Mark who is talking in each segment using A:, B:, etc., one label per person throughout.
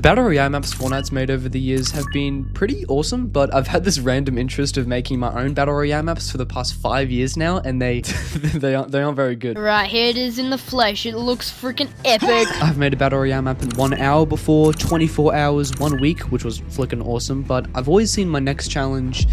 A: battle royale maps Fortnite's made over the years have been pretty awesome, but I've had this random interest of making my own battle royale maps for the past 5 years now, and they aren't very good.
B: Right, here it is in the flesh. It looks freaking epic.
A: I've made a battle royale map in 1 hour before, 24 hours, 1 week, which was flicking awesome, but I've always seen my next challenge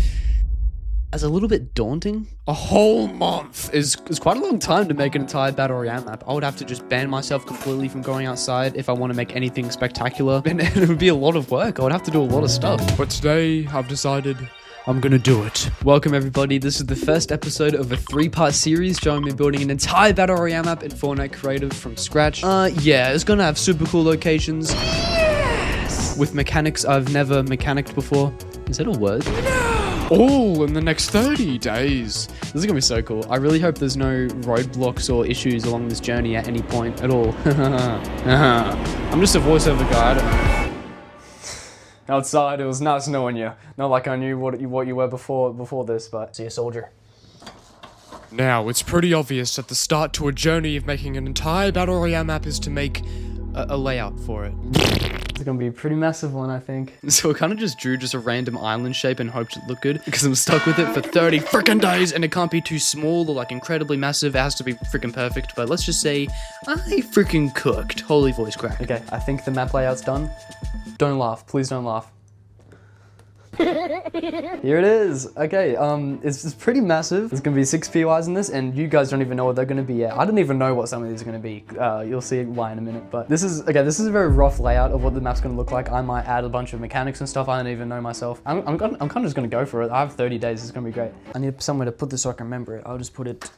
A: as a little bit daunting. A whole month is quite a long time to make an entire battle royale map. I would have to just ban myself completely from going outside if I want to make anything spectacular, and it would be a lot of work. I would have to do a lot of stuff. But today, I've decided I'm gonna do it. Welcome everybody, this is the first episode of a 3-part series showing me building an entire battle royale map in Fortnite Creative from scratch. Yeah, it's gonna have super cool locations. Yes! With mechanics I've never mechanicked before. Is that a word? No! All in the next 30 days. This is gonna be so cool. I really hope there's no roadblocks or issues along this journey at any point at all. I'm just a voiceover guy, I don't know. Outside, it was nice knowing you. Not like I knew what you were before this, but see a soldier. Now, it's pretty obvious that the start to a journey of making an entire battle royale map is to make a layout for it. It's gonna be a pretty massive one, I think. So I kind of just drew a random island shape and hoped it looked good, because I'm stuck with it for 30 freaking days, and it can't be too small or like incredibly massive. It has to be freaking perfect, but let's just say I freaking cooked. Holy voice crack. Okay, I think the map layout's done. Don't laugh, please don't laugh. Here it is. Okay, it's pretty massive. There's gonna be 6 POIs in this, and you guys don't even know what they're gonna be yet. I don't even know what some of these are gonna be. You'll see why in a minute, but this is a very rough layout of what the map's gonna look like. I might add a bunch of mechanics and stuff I don't even know myself. I'm kind of just gonna go for it. I have 30 days, it's gonna be great. I need somewhere to put this so I can remember it. I'll just put it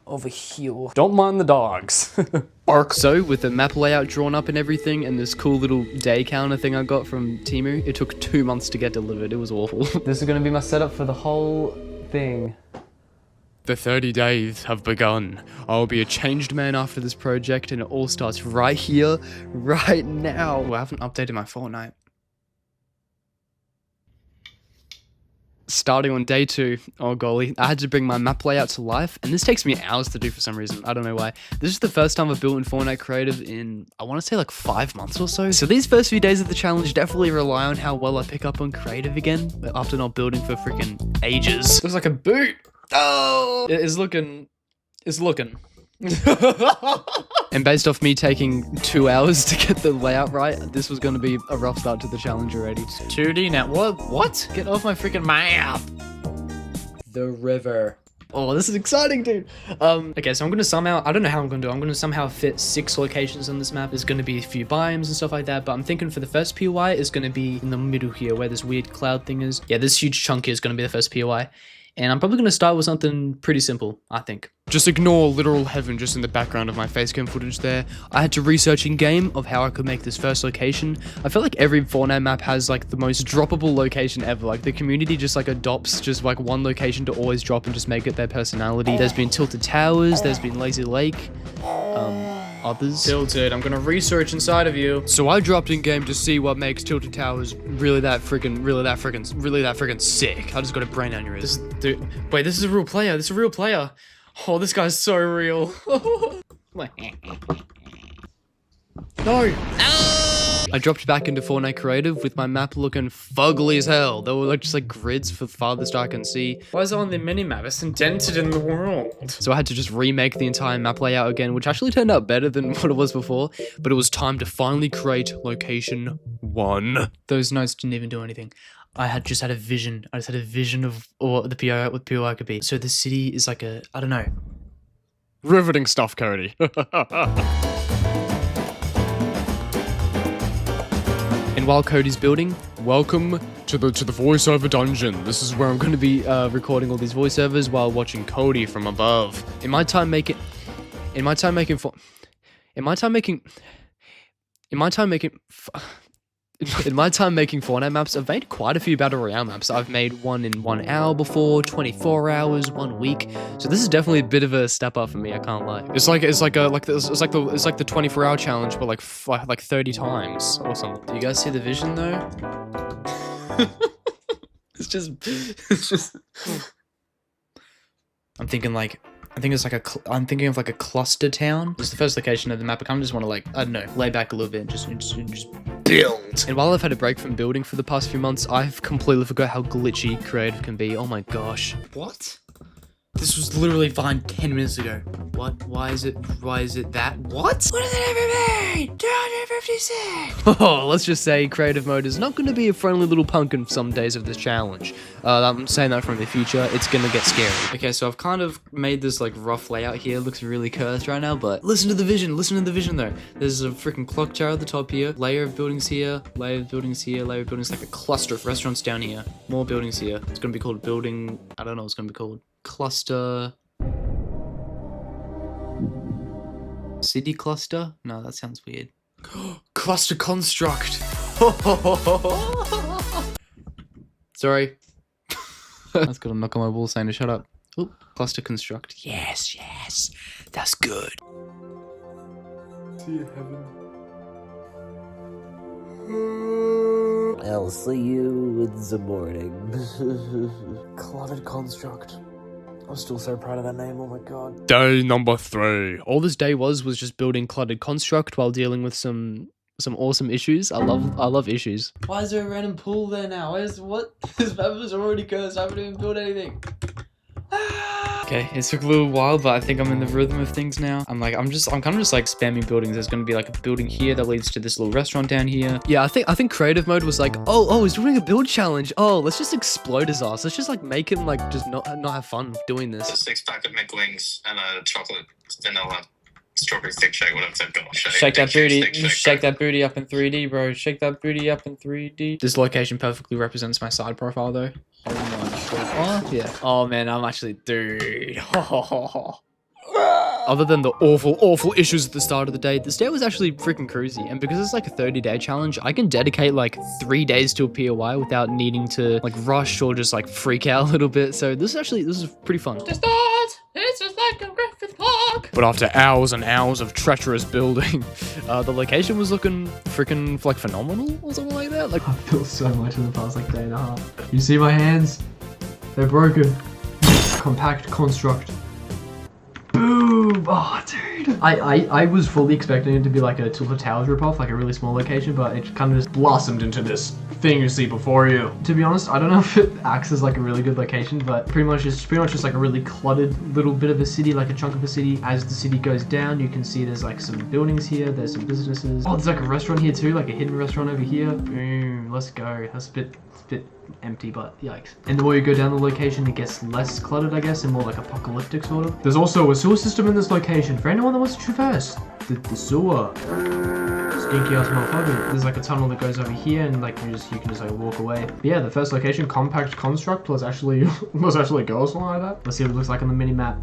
A: over here. Don't mind the dogs. Bark. So with the map layout drawn up and everything, and this cool little day counter thing I got from Temu, it took 2 months to get delivered. It was awful. This is gonna be my setup for the whole thing. The 30 days have begun. I will be a changed man after this project, and it all starts right here, right now. Well, I haven't updated my Fortnite. Starting on day 2, oh golly, I had to bring my map layout to life, and this takes me hours to do for some reason. I don't know why. This is the first time I've built in Fortnite Creative in, I want to say like 5 months or so. So these first few days of the challenge definitely rely on how well I pick up on Creative again, after not building for freaking ages. Looks like a boot. Oh! It's looking. And based off me taking 2 hours to get the layout right, this was going to be a rough start to the challenge already. 2D now. What? Get off my freaking map. The river. Oh, this is exciting, dude. Okay, so I'm going to somehow, I don't know how I'm going to do it. I'm going to somehow fit 6 locations on this map. There's going to be a few biomes and stuff like that, but I'm thinking for the first POI is going to be in the middle here where this weird cloud thing is. Yeah, this huge chunk here is going to be the first POI. And I'm probably going to start with something pretty simple, I think. Just ignore literal heaven just in the background of my facecam footage there. I had to research in-game of how I could make this first location. I feel like every Fortnite map has like the most droppable location ever. Like the community just like adopts just like one location to always drop and just make it their personality. There's been Tilted Towers, there's been Lazy Lake, others. Tilted, I'm gonna research inside of you. So I dropped in game to see what makes Tilted Towers really that freaking sick. I just got a brain aneurysm. Wait, this is a real player. This is a real player. Oh, this guy's so real. No. I dropped back into Fortnite Creative with my map looking fugly as hell. They were like just like grids for the farthest I can see. Why is it on the minimap? It's indented in the world. So I had to just remake the entire map layout again, which actually turned out better than what it was before. But it was time to finally create location 1. Those notes didn't even do anything. I just had a vision. I just had a vision of what the POI could be. So the city is like a, I don't know. Riveting stuff, Cody. And while Cody's building, welcome to the voiceover dungeon. This is where I'm going to be recording all these voiceovers while watching Cody from above. In my time making Fortnite maps, I've made quite a few battle royale maps. I've made one in 1 hour before, 24 hours, 1 week. So this is definitely a bit of a step up for me. I can't lie. It's like the 24-hour challenge, but like 30 times or something. Do you guys see the vision though? it's just. I'm thinking like I think it's like I'm thinking of like a cluster town. It's the first location of the map. I kind of just want to like, I don't know, lay back a little bit and just build. And while I've had a break from building for the past few months, I've completely forgot how glitchy creative can be. Oh my gosh. What? This was literally fine 10 minutes ago. What? Why is it that? What? What does it ever mean? 256! Oh, let's just say creative mode is not going to be a friendly little pumpkin for some days of this challenge. I'm saying that from the future. It's going to get scary. Okay, so I've kind of made this like rough layout here. It looks really cursed right now, but listen to the vision. Listen to the vision though. There's a freaking clock tower at the top here. Layer of buildings here. Layer of buildings here. Layer of buildings, like a cluster of restaurants down here. More buildings here. It's going to be called building. I don't know what it's going to be called. Cluster. City cluster? No, that sounds weird. Cluster construct. Sorry. That's got a knock on my wall saying to shut up. Oh, cluster construct. Yes, yes. That's good. See you, heaven.
C: I'll see you in the morning.
A: Cluttered construct. I'm still so proud of that name, oh my god. Day number 3. All this day was just building cluttered construct while dealing with some awesome issues. I love issues. Why is there a random pool there now? What? This map is already cursed. I haven't even built anything. Okay, it took a little while, but I think I'm in the rhythm of things now. I'm kind of just like spamming buildings. There's gonna be like a building here that leads to this little restaurant down here. Yeah, I think creative mode was like, oh, he's doing a build challenge. Oh, let's just explode his ass. Let's just like make him like just not have fun doing this.
D: A 6-pack of McWings and a chocolate vanilla strawberry thick shake, whatever they've got.
A: Shake that booty. Shake that booty up in 3D, bro. Shake that booty up in 3D. This location perfectly represents my side profile though. Oh my god. Oh yeah. Oh man, I'm actually, dude. Other than the awful issues at the start of the day, this day was actually freaking cruisy. And because it's like a 30-day challenge, I can dedicate like 3 days to a POI without needing to like rush or just like freak out a little bit. So this is pretty fun. To start, it's just like a Griffith Park. But after hours and hours of treacherous building, the location was looking freaking like phenomenal or something like that. Like I've built so much in the past like day and a half. You see my hands? They're broken. Compact construct. Boom! Oh, dude. I was fully expecting it to be like a Tilted Towers ripoff, like a really small location, but it kind of just blossomed into this thing you see before you. To be honest, I don't know if it acts as like a really good location, but pretty much just like a really cluttered little bit of a city, like a chunk of a city. As the city goes down, you can see there's like some buildings here, there's some businesses. Oh, there's like a restaurant here too, like a hidden restaurant over here. Boom, let's go. That's a bit empty, but yikes. And the more you go down the location, it gets less cluttered, I guess, and more like apocalyptic sort of. There's also a sewer system in this location for anyone that wants to traverse the sewer. Stinky ass motherfucker. There's like a tunnel that goes over here, and like you can just like walk away. But yeah, the first location, compact construct, was actually go or something like that. Let's see what it looks like on the mini map.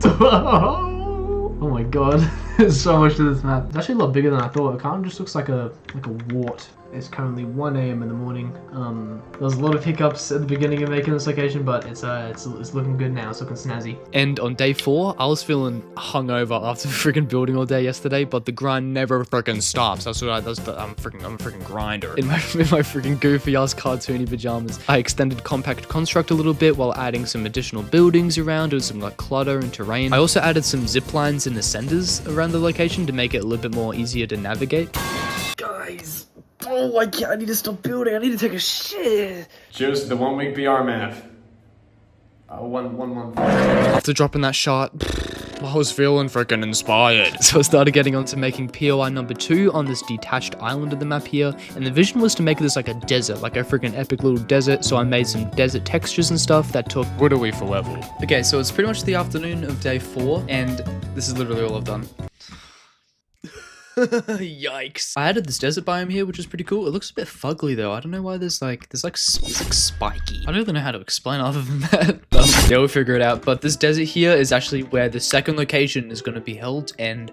A: Oh my god, there's so much to this map. It's actually a lot bigger than I thought. It kind of just looks like a wart. It's currently 1 AM in the morning. There was a lot of hiccups at the beginning of making this location, but it's looking good now. It's looking snazzy. And on day 4, I was feeling hungover after freaking building all day yesterday, but the grind never freaking stops. I'm a freaking grinder. In my freaking goofy ass cartoony pajamas, I extended compact construct a little bit while adding some additional buildings around and some like clutter and terrain. I also added some zip lines and ascenders around the location to make it a little bit more easier to navigate. Guys. Oh, I need to stop building. I need to take a shit.
E: Cheers to the 1 week BR math. 1 month.
A: After dropping that shot, I was feeling freaking inspired. So I started getting onto making POI number 2 on this detached island of the map here. And the vision was to make this like a desert, like a freaking epic little desert. So I made some desert textures and stuff that took good away for level. Okay, so it's pretty much the afternoon of day 4, and this is literally all I've done. Yikes. I added this desert biome here, which is pretty cool. It looks a bit fugly though. I don't know why there's like spiky. I don't really know how to explain other than that. Yeah, we'll figure it out. But this desert here is actually where the second location is going to be held, and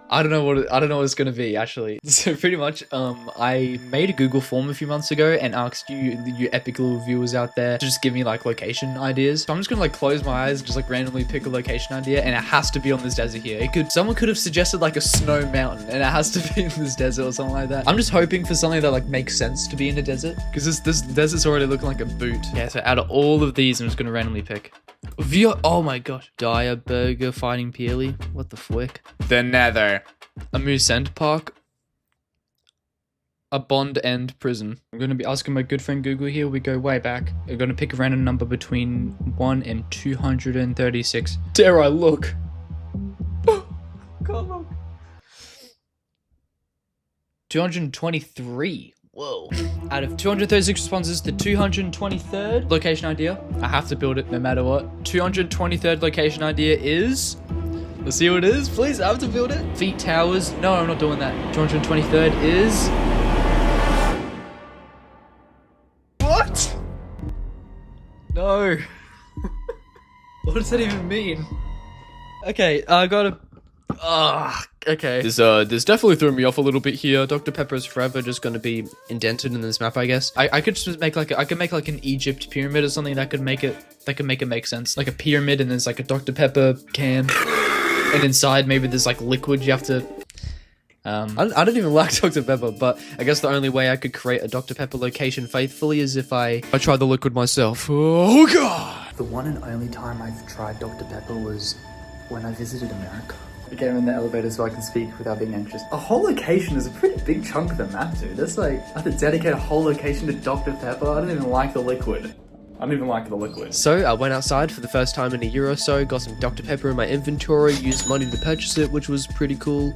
A: I don't know what it's gonna be actually. So pretty much, I made a Google form a few months ago and asked you epic little viewers out there to just give me like location ideas. So I'm just gonna like close my eyes, just like randomly pick a location idea, and it has to be on this desert here. Someone could have suggested like a snow mountain, and it has to be in this desert or something like that. I'm just hoping for something that like makes sense to be in a desert, because this desert's already looking like a boot. Yeah, so out of all of these, I'm just gonna randomly pick. Oh my gosh. Dire Burger fighting Peely. What the flick?
F: The Nether.
A: A Moose End Park. A Bond End Prison. I'm going to be asking my good friend Google here. We go way back. We're going to pick a random number between 1 and 236. Dare I look? Can't look. 223. Whoa. Out of 236 responses, the 223rd location idea. I have to build it no matter what. 223rd location idea is... Let's see what it is. Please, I have to build it. Feet Towers. No, I'm not doing that. 223rd is... What? No. What does that even mean? Okay, I gotta... okay. This definitely threw me off a little bit here. Dr. Pepper is forever just gonna be indented in this map, I guess. I could just make like I could make like an Egypt pyramid or something that could make it make sense. Like a pyramid, and there's like a Dr. Pepper can, and inside maybe there's like liquid you have to. I don't even like Dr. Pepper, but I guess the only way I could create a Dr. Pepper location faithfully is if I try the liquid myself. Oh god!
G: The one and only time I've tried Dr. Pepper was when I visited America. I came in the elevator so I can speak without being anxious. A whole location is a pretty big chunk of the map, dude. That's like, I have to dedicate a whole location to Dr. Pepper. I don't even like the liquid.
A: So I went outside for the first time in a year or so, got some Dr. Pepper in my inventory, used money to purchase it, which was pretty cool.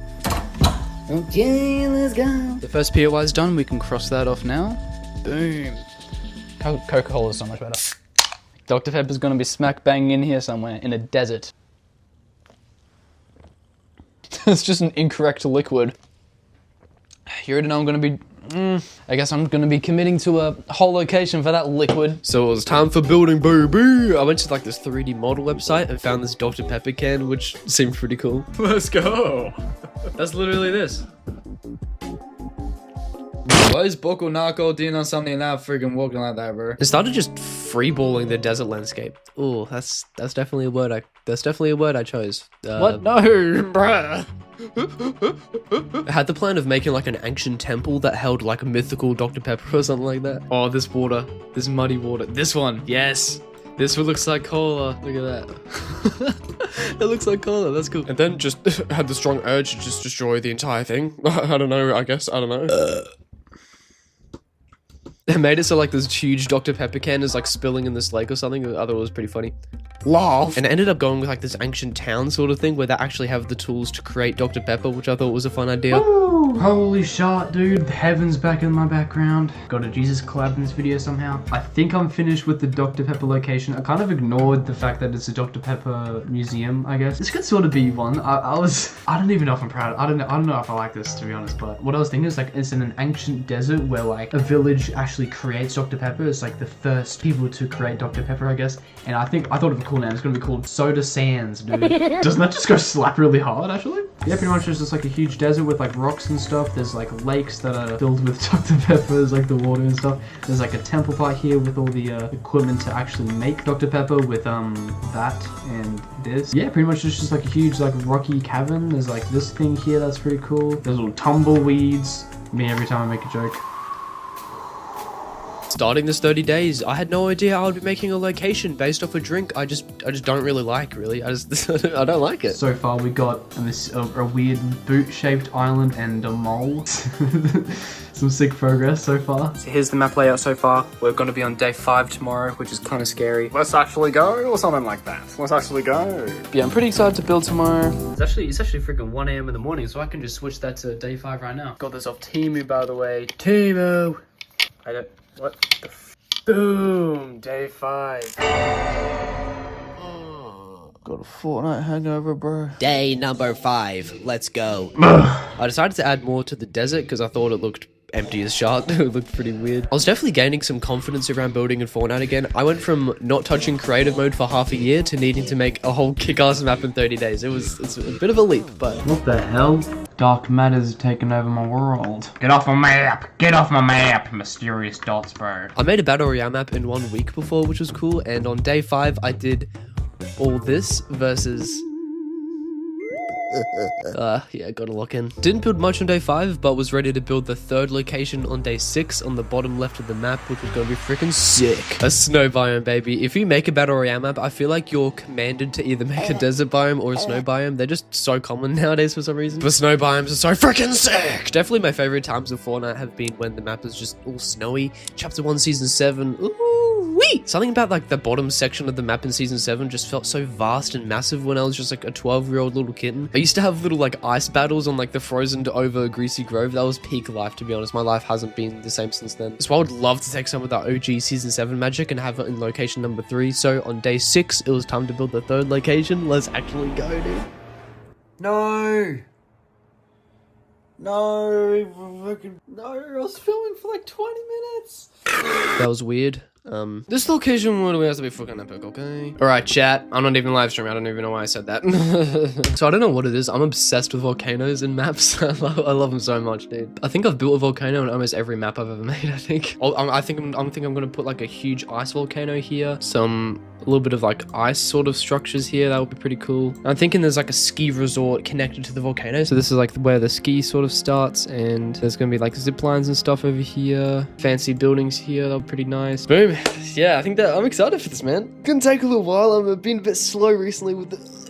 G: Okay, let's go.
H: The first POI is done, we can cross that off now. Boom. Coca-Cola is so much better. Dr. Pepper's gonna be smack bang in here somewhere, in a desert. It's just an incorrect liquid. You already know I'm gonna be... I guess I'm gonna be committing to a whole location for that liquid.
A: So it was time for building, baby! I went to like this 3D model website and found this Dr. Pepper can, which seemed pretty cool.
F: Let's go.
A: That's literally this.
H: Why is Boko Nako doing on something now freaking walking like that, bro?
A: It started just freeballing the desert landscape. Ooh, that's definitely a word I chose.
H: What? No, bruh.
A: I had the plan of making like an ancient temple that held like a mythical Dr. Pepper or something like that. Oh, this water. This muddy water. This one. Yes. This one looks like cola. Look at that. It looks like cola. That's cool. And then just had the strong urge to just destroy the entire thing. I don't know. I guess. I don't know. They made it so like this huge Dr. Pepper can is like spilling in this lake or something. I thought it was pretty funny. Laugh. And it ended up going with like this ancient town sort of thing where they actually have the tools to create Dr. Pepper, which I thought was a fun idea.
H: Ooh, holy shot, dude. The heaven's back in my background. Got a Jesus collab in this video somehow. I think I'm finished with the Dr. Pepper location. I kind of ignored the fact that it's a Dr. Pepper museum, I guess. This could sort of be one. I don't even know if I'm proud. I don't know if I like this, to be honest, but what I was thinking is like it's in an ancient desert where like a village actually creates Dr. Pepper. It's like the first people to create Dr. Pepper, I guess. And I thought of a cool name. It's gonna be called Soda Sands, dude. Doesn't that just go slap really hard, actually? Yeah, pretty much it's just like a huge desert with like rocks and stuff. There's like lakes that are filled with Dr. Peppers, like the water and stuff. There's like a temple part here with all the equipment to actually make Dr. Pepper with that and this. Yeah, pretty much it's just like a huge like rocky cavern. There's like this thing here that's pretty cool. There's little tumbleweeds. Me every time I make a joke.
A: Starting this 30 days, I had no idea I would be making a location based off a drink I just don't really like, really. I don't like it.
H: So far we got a weird boot-shaped island and a mole. Some sick progress so far. So here's the map layout so far. We're going to be on day 5 tomorrow, which is kind of scary.
E: Let's actually go, or something like that. Let's actually go.
H: Yeah, I'm pretty excited to build tomorrow.
A: It's actually freaking 1 AM in the morning, so I can just switch that to day 5 right now.
H: Got this off Temu, by the way. Temu! What the boom! Day 5. Got a Fortnite hangover, bro.
C: Day number 5. Let's go.
A: I decided to add more to the desert because I thought it looked empty as shot. It looked pretty weird. I was definitely gaining some confidence around building in Fortnite again. I went from not touching creative mode for half a year to needing to make a whole kick-ass map in 30 days. It's a bit of a leap, but...
H: What the hell? Dark matter's taken over my world. Get off my map! Get off my map! Mysterious dots, bro.
A: I made a Battle Royale map in 1 week before, which was cool, and on day 5 I did all this versus Yeah, gotta lock in. Didn't build much on day 5, but was ready to build the 3rd location on day 6 on the bottom left of the map, which was gonna be freaking sick. A snow biome, baby. If you make a Battle Royale map, I feel like you're commanded to either make a desert biome or a snow biome. They're just so common nowadays for some reason. But snow biomes are so freaking sick! Definitely my favorite times of Fortnite have been when the map is just all snowy. Chapter 1, Season 7. Ooh, wee! Something about like the bottom section of the map in Season 7 just felt so vast and massive when I was just like a 12-year-old little kitten. I used to have little like ice battles on like the frozen to over Greasy Grove. That was peak life, to be honest. My life hasn't been the same since then. So I would love to take some of that OG Season 7 magic and have it in location number 3. So on day 6, it was time to build the 3rd location. Let's actually go, dude.
I: No! No, I was filming for like 20 minutes.
A: That was weird. This location would have to be fucking epic, okay? Alright, chat. I'm not even live streaming. I don't even know why I said that. So I don't know what it is. I'm obsessed with volcanoes and maps. I love them so much, dude. I think I've built a volcano in almost every map I've ever made, I think. I think I'm gonna put like a huge ice volcano here. A little bit of like ice sort of structures here. That would be pretty cool. I'm thinking there's like a ski resort connected to the volcano. So this is like where the ski sort of starts, and there's gonna be like zip lines and stuff over here. Fancy buildings here. That would be pretty nice. Boom. Yeah, I think that I'm excited for this, man. It's gonna take a little while. I've been a bit slow recently with the...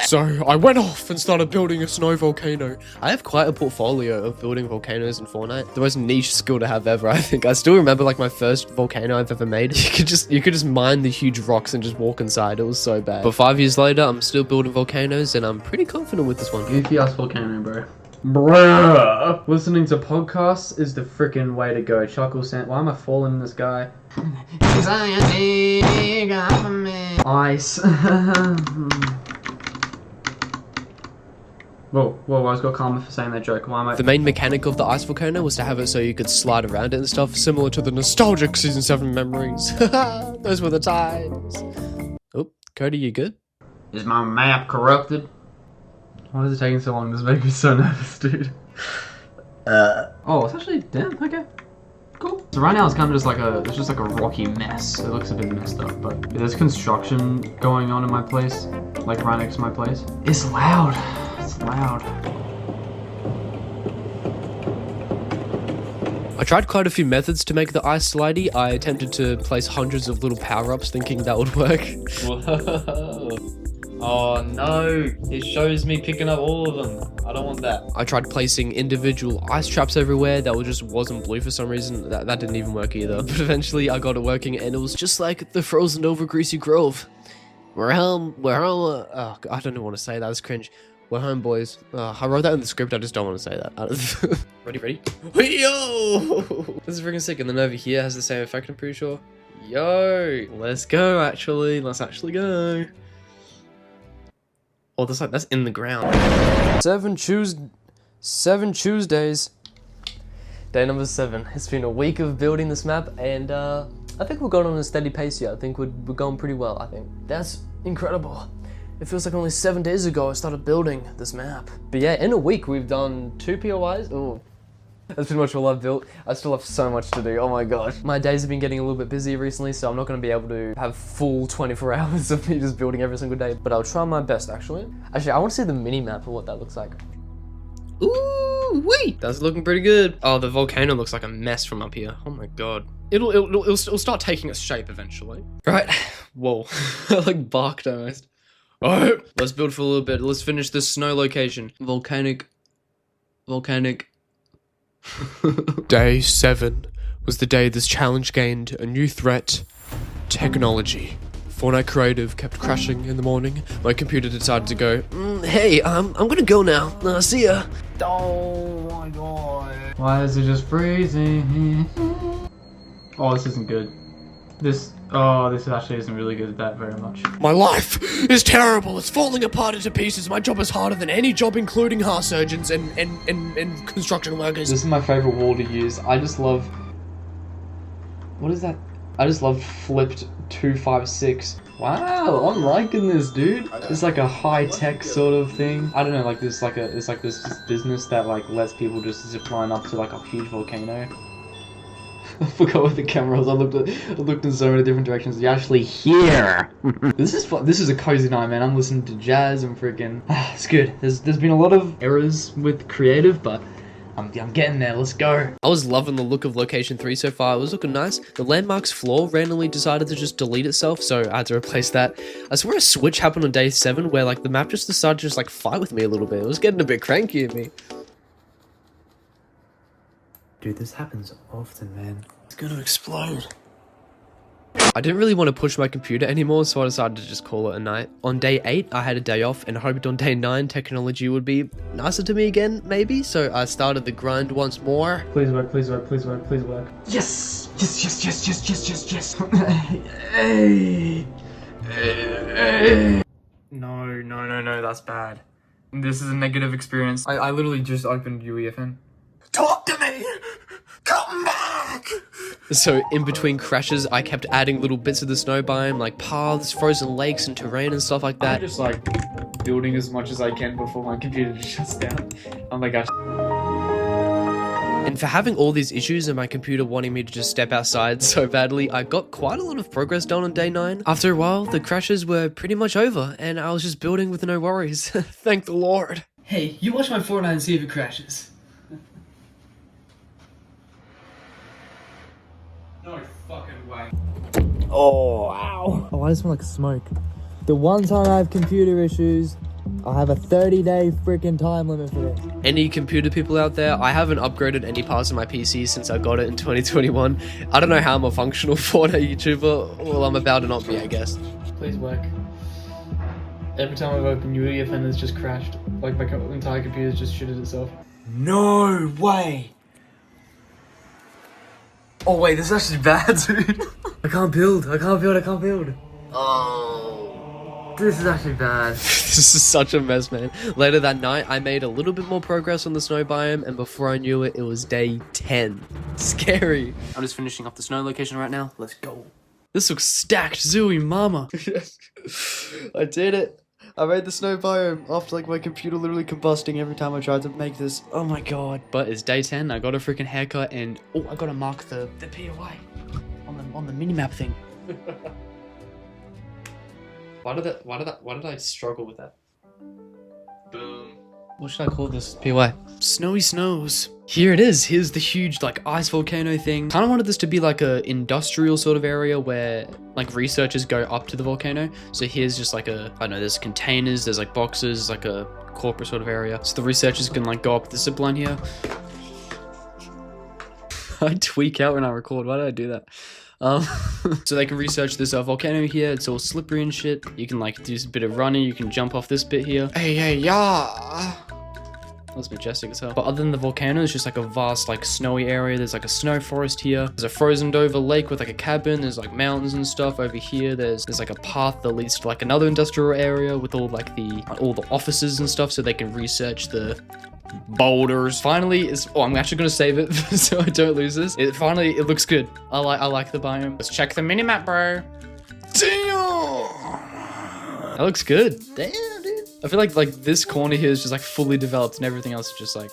A: So I went off and started building a snow volcano. I have quite a portfolio of building volcanoes in Fortnite. The most niche skill to have ever, I think. I still remember like my first volcano I've ever made. You could just mine the huge rocks and just walk inside. It was so bad. But 5 years later, I'm still building volcanoes and I'm pretty confident with this one.
H: Goofy ass volcano, bro. Bruh. Listening to podcasts is the freaking way to go. Chuckle sand. Why am I falling in this guy? Ice. Whoa, I just got karma for saying that joke. Why am I...
A: The main mechanic of the ice volcano was to have it so you could slide around it and stuff, similar to the nostalgic Season 7 memories. Those were the times. Oh, Cody, you good?
H: Is my map corrupted? Why is it taking so long? This makes me so nervous, dude. Oh, it's actually... Damn, okay. Cool. So right now it's kind of just like a rocky mess. It looks a bit messed up, but there's construction going on in my place, like right next to my place. It's loud. It's loud.
A: I tried quite a few methods to make the ice slidey. I attempted to place hundreds of little power-ups thinking that would work.
J: Whoa. Oh no, it shows me picking up all of them. I don't want that.
A: I tried placing individual ice traps everywhere that just wasn't blue for some reason. That didn't even work either. But eventually I got it working and it was just like the frozen over Greasy Grove. We're home, oh, I don't even want to say that, it's cringe. We're home, boys. I wrote that in the script, I just don't want to say that. Ready? Yo! This is freaking sick. And then over here has the same effect, I'm pretty sure. Yo! Let's go, actually. Let's actually go. Oh, that's in the ground. 7 Tuesdays. Day number 7. It's been a week of building this map, and I think we're going on a steady pace here. I think we're going pretty well, I think. That's incredible. It feels like only 7 days ago I started building this map. But yeah, in a week we've done 2 POIs. Oh, that's pretty much all I've built. I still have so much to do, oh my gosh. My days have been getting a little bit busy recently, so I'm not going to be able to have full 24 hours of me just building every single day. But I'll try my best, actually. Actually, I want to see the mini-map of what that looks like. Ooh, wait! That's looking pretty good. Oh, the volcano looks like a mess from up here. Oh my god. It'll start taking its shape eventually. Right. Whoa. I like barked almost. Alright, let's build for a little bit. Let's finish this snow location. Volcanic. Day 7 was the day this challenge gained a new threat. Technology. Fortnite Creative kept crashing in the morning. My computer decided to go, hey, I'm gonna go now. See ya.
H: Oh my god. Why is it just freezing? Oh, this isn't good. This actually isn't really good at that very much.
A: My life is terrible. It's falling apart into pieces. My job is harder than any job, including heart surgeons and construction workers.
H: This is my favorite wall to use. I just love... What is that? I just love flipped 256. Wow, I'm liking this, dude. It's like a high-tech sort of thing. I don't know, like this, it's like this business that like lets people just zip line up to like a huge volcano. I forgot where the camera was. I looked in so many different directions. You're actually here. This is fun. This is a cozy night, man. I'm listening to jazz and freaking. It's good. There's been a lot of errors with creative, but I'm getting there. Let's go.
A: I was loving the look of location 3 so far. It was looking nice. The landmarks floor randomly decided to just delete itself, so I had to replace that. I swear a switch happened on day 7 where like the map just decided to just like fight with me a little bit. It was getting a bit cranky at me.
G: Dude, this happens often, man. It's gonna explode.
A: I didn't really want to push my computer anymore, so I decided to just call it a night. On day 8, I had a day off and hoped on day 9 technology would be nicer to me again, maybe? So I started the grind once more.
H: Please work, please work, please work, please work. Yes! Yes, yes, yes, yes, yes, yes, yes. Hey. No, that's bad. This is a negative experience. I literally just opened uefn. Talk to me! Come back!
A: So in between crashes, I kept adding little bits of the snow biome, like paths, frozen lakes, and terrain and stuff like that.
H: I'm just like building as much as I can before my computer just shuts down. Oh my gosh.
A: And for having all these issues and my computer wanting me to just step outside so badly, I got quite a lot of progress done on day 9. After a while, the crashes were pretty much over, and I was just building with no worries. Thank the Lord.
H: Hey, you watch my Fortnite and see if it crashes. No fucking way.
I: Oh, wow. Oh, I just smell like smoke. The one time I have computer issues, I have a 30-day freaking time limit for this.
A: Any computer people out there, I haven't upgraded any parts of my PC since I got it in 2021. I don't know how I'm a functional Fortnite YouTuber. Well, I'm about to not be, I guess.
H: Please work. Every time I've opened uefn, it's just crashed. Like my entire computer's just shitted itself.
I: No way.
H: Oh wait, this is actually bad, dude.
I: I can't build.
H: Oh. This is actually bad.
A: This is such a mess, man. Later that night, I made a little bit more progress on the snow biome, and before I knew it, it was day 10. Scary. I'm just finishing up the snow location right now. Let's go. This looks stacked, zooey mama. Yes. I did it. I made the snow biome after like my computer literally combusting every time I tried to make this. Oh my god. But it's day 10, I got a freaking haircut, and oh, I gotta mark the POI on the minimap thing. Why did I struggle with that? Boom. What should I call this POI? Snowy Snows. Here it is. Here's the huge like ice volcano thing. Kind of wanted this to be like a industrial sort of area where like researchers go up to the volcano. So here's just like a, I don't know, there's containers, there's like boxes, like a corporate sort of area. So the researchers can like go up the zip line here. I tweak out when I record. Why did I do that? So they can research this volcano here. It's all slippery and shit. You can like do a bit of running. You can jump off this bit here. Hey, yeah. That's majestic as hell. But other than the volcano, it's just like a vast like snowy area. There's like a snow forest here. There's a frozen over lake with like a cabin. There's like mountains and stuff over here. There's like a path that leads to like another industrial area with all like all the offices and stuff, so they can research the boulders. Finally, I'm actually gonna save it so I don't lose this. It looks good. I like the biome. Let's check the minimap, bro. Damn, that looks good. Damn, dude. I feel like this corner here is just like fully developed, and everything else is just like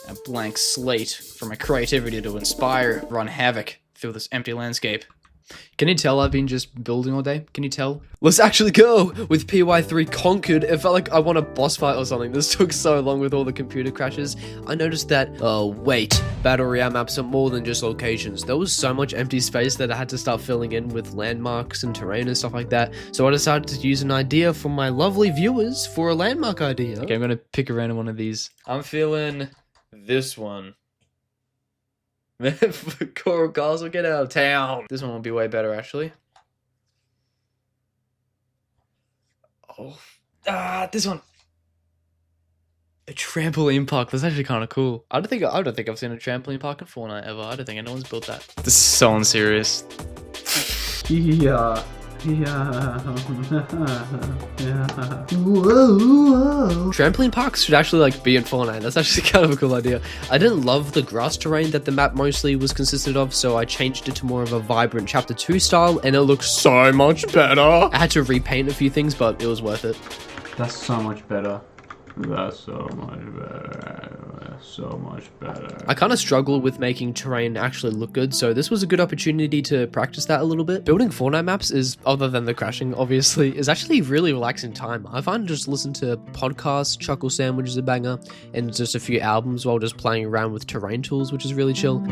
A: a blank slate for my creativity to inspire, run havoc through this empty landscape. Can you tell I've been just building all day? Can you tell? Let's actually go! With PY3 conquered, it felt like I won a boss fight or something. This took so long with all the computer crashes. I noticed that, oh wait, Battle Royale maps are more than just locations. There was so much empty space that I had to start filling in with landmarks and terrain and stuff like that. So I decided to use an idea from my lovely viewers for a landmark idea. Okay, I'm gonna pick a random one of these. I'm feeling this one. Coral Castle, get out of town. This one will be way better, actually. Oh, this one. A trampoline park. That's actually kind of cool. I don't think I've seen a trampoline park in Fortnite ever. I don't think anyone's built that. This is so unserious.
H: Yeah.
A: Trampoline parks should actually like be in Fortnite. That's actually kind of a cool idea. I didn't love the grass terrain that the map mostly was consisted of, so I changed it to more of a vibrant chapter 2 style, and it looks so much better. I had to repaint a few things, but it was worth it.
H: That's so much better. That's so much better. That's so much better.
A: I kind of struggle with making terrain actually look good, so this was a good opportunity to practice that a little bit. Building Fortnite maps is, other than the crashing, obviously, is actually really relaxing time. I find just listen to podcasts, Chuckle Sandwich is a banger, and just a few albums while just playing around with terrain tools, which is really chill.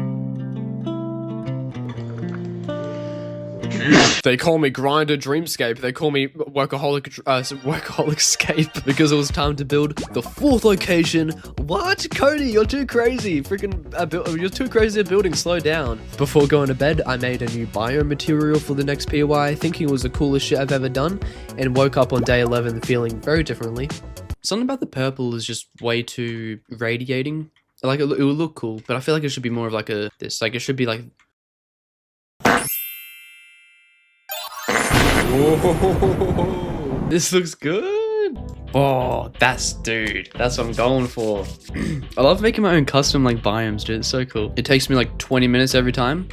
A: They call me Grinder Dreamscape. They call me Workaholic because it was time to build the 4th location. What? Cody, you're too crazy. You're too crazy at building. Slow down. Before going to bed, I made a new bio material for the next POI, thinking it was the coolest shit I've ever done, and woke up on day 11 feeling very differently. Something about the purple is just way too radiating. Like, it would look cool, but I feel like it should be more of like this. Like, it should be like... Whoa, this looks good. Oh, dude, that's what I'm going for. I love making my own custom like biomes, dude. It's so cool. It takes me like 20 minutes every time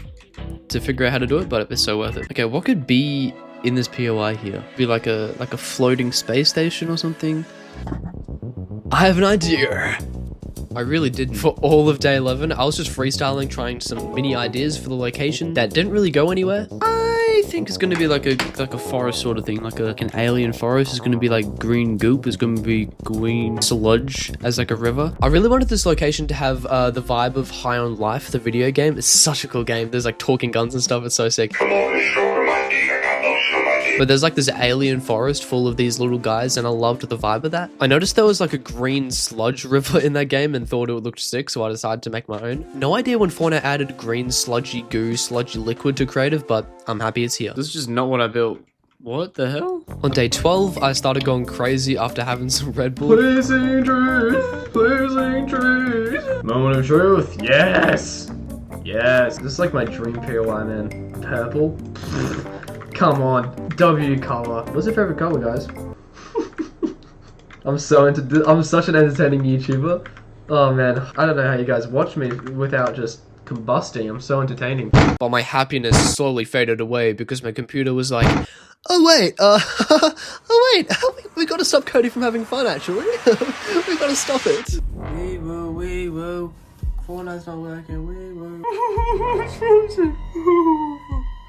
A: to figure out how to do it, but it's so worth it. Okay, what could be in this POI here? Be like a floating space station or something. I have an idea. I really didn't. For all of day 11, I was just freestyling, trying some mini ideas for the location that didn't really go anywhere. I think it's gonna be like a forest sort of thing, like an alien forest. It's gonna be like green goop. It's gonna be green sludge as like a river. I really wanted this location to have the vibe of High on Life, the video game. It's such a cool game. There's like talking guns and stuff. It's so sick. But there's like this alien forest full of these little guys, and I loved the vibe of that. I noticed there was like a green sludge river in that game and thought it looked sick, so I decided to make my own. No idea when Fortnite added green sludgy goo, sludgy liquid to creative, but I'm happy it's here.
F: This is just not what I built. What the hell?
A: On day 12, I started going crazy after having some Red Bull.
H: Pleasing truth, pleasing truth. Moment of truth, yes! Yes, this is like my dream POI, man. Purple. Come on, W color. What's your favorite color, guys? I'm so into this. I'm such an entertaining YouTuber. Oh man, I don't know how you guys watch me without just combusting. I'm so entertaining.
A: But my happiness slowly faded away because my computer was like, oh wait, we gotta stop Cody from having fun actually. We gotta stop it.
H: We woo. Fortnite's not working, we woo.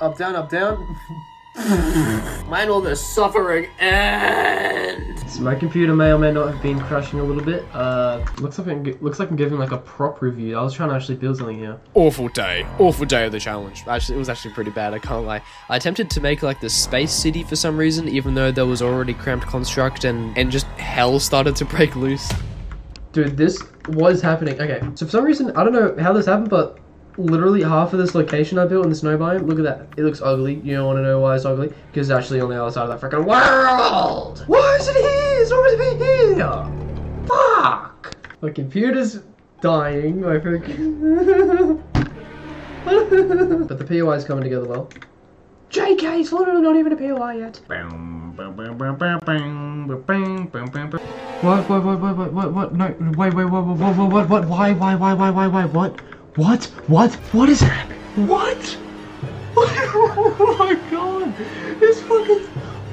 H: Up, down. Mine all the suffering and so my computer may or may not have been crashing a little bit. Looks like I'm giving like a prop review. I was trying to actually build something here.
A: Awful day of the challenge. Actually, it was actually pretty bad, I can't lie. I attempted to make like the space city for some reason, even though there was already cramped construct and just hell started to break loose.
H: Dude, this was happening. Okay, so for some reason, I don't know how this happened, but literally half of this location I built in the snow biome, look at that. It looks ugly. You don't want to know why it's ugly? Because it's actually on the other side of that freaking world! Why is it here? It's not supposed to be here! Fuck! My computer's dying. My freaking... But the POI is coming together well. JK, it's literally not even a POI yet. What? No, wait, what? Why? What is happening? What? Oh my god! This fucking...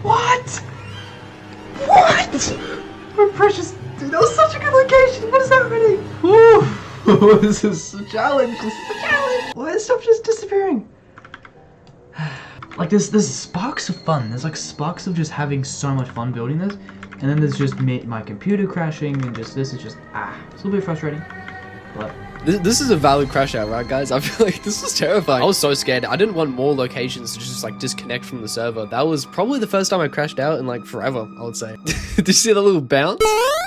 H: What? My precious... Dude, that was such a good location! What is happening? Woo! This is a challenge! Why is stuff just disappearing? Like, there's sparks of fun. There's like sparks of just having so much fun building this. And then there's just my computer crashing and just, this is just, it's a little bit frustrating. But...
A: This is a valid crash out, right guys? I feel like this was terrifying. I was so scared. I didn't want more locations to just like disconnect from the server. That was probably the first time I crashed out in like forever, I would say. Did you see that little bounce?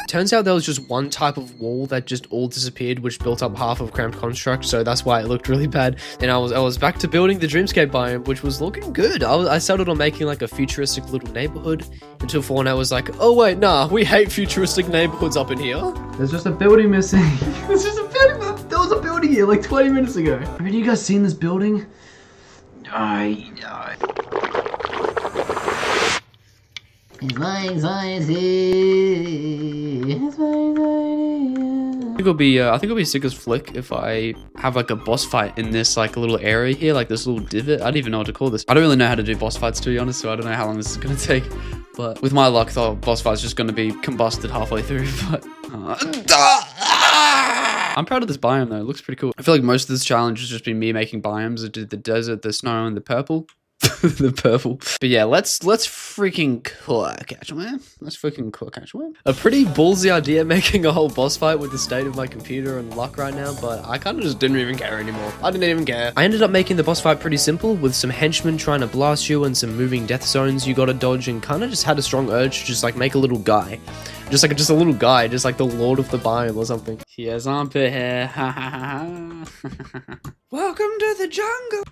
A: Turns out there was just one type of wall that just all disappeared, which built up half of cramped construct, so that's why it looked really bad. And I was back to building the dreamscape biome, which was looking good. I settled on making like a futuristic little neighborhood until Fortnite was like, oh wait, nah, we hate futuristic neighborhoods up in here.
H: There's just a building missing. There's just a building. There was a building here like 20 minutes ago. Have you guys seen this building?
I: It's my anxiety. It's my anxiety.
A: I think it'll be sick as flick if I have like a boss fight in this like little area here, like this little divot. I don't even know what to call this. I don't really know how to do boss fights, to be honest, so I don't know how long this is gonna take. but with my luck, the boss fight is just going to be combusted halfway through, but... I'm proud of this biome though, it looks pretty cool. I feel like most of this challenge has just been me making biomes. I did the desert, the snow, and the purple. The purple. But yeah, let's freaking cook, actually. Let's freaking cook, actually. A pretty ballsy idea making a whole boss fight with the state of my computer and luck right now, but I kind of just didn't even care anymore. I didn't even care. I ended up making the boss fight pretty simple with some henchmen trying to blast you and some moving death zones you gotta dodge, and kind of just had a strong urge to just like make a little guy. Just a little guy, just like the Lord of the Biome or something. Here's armpit hair. Ha ha ha ha. Welcome to the jungle.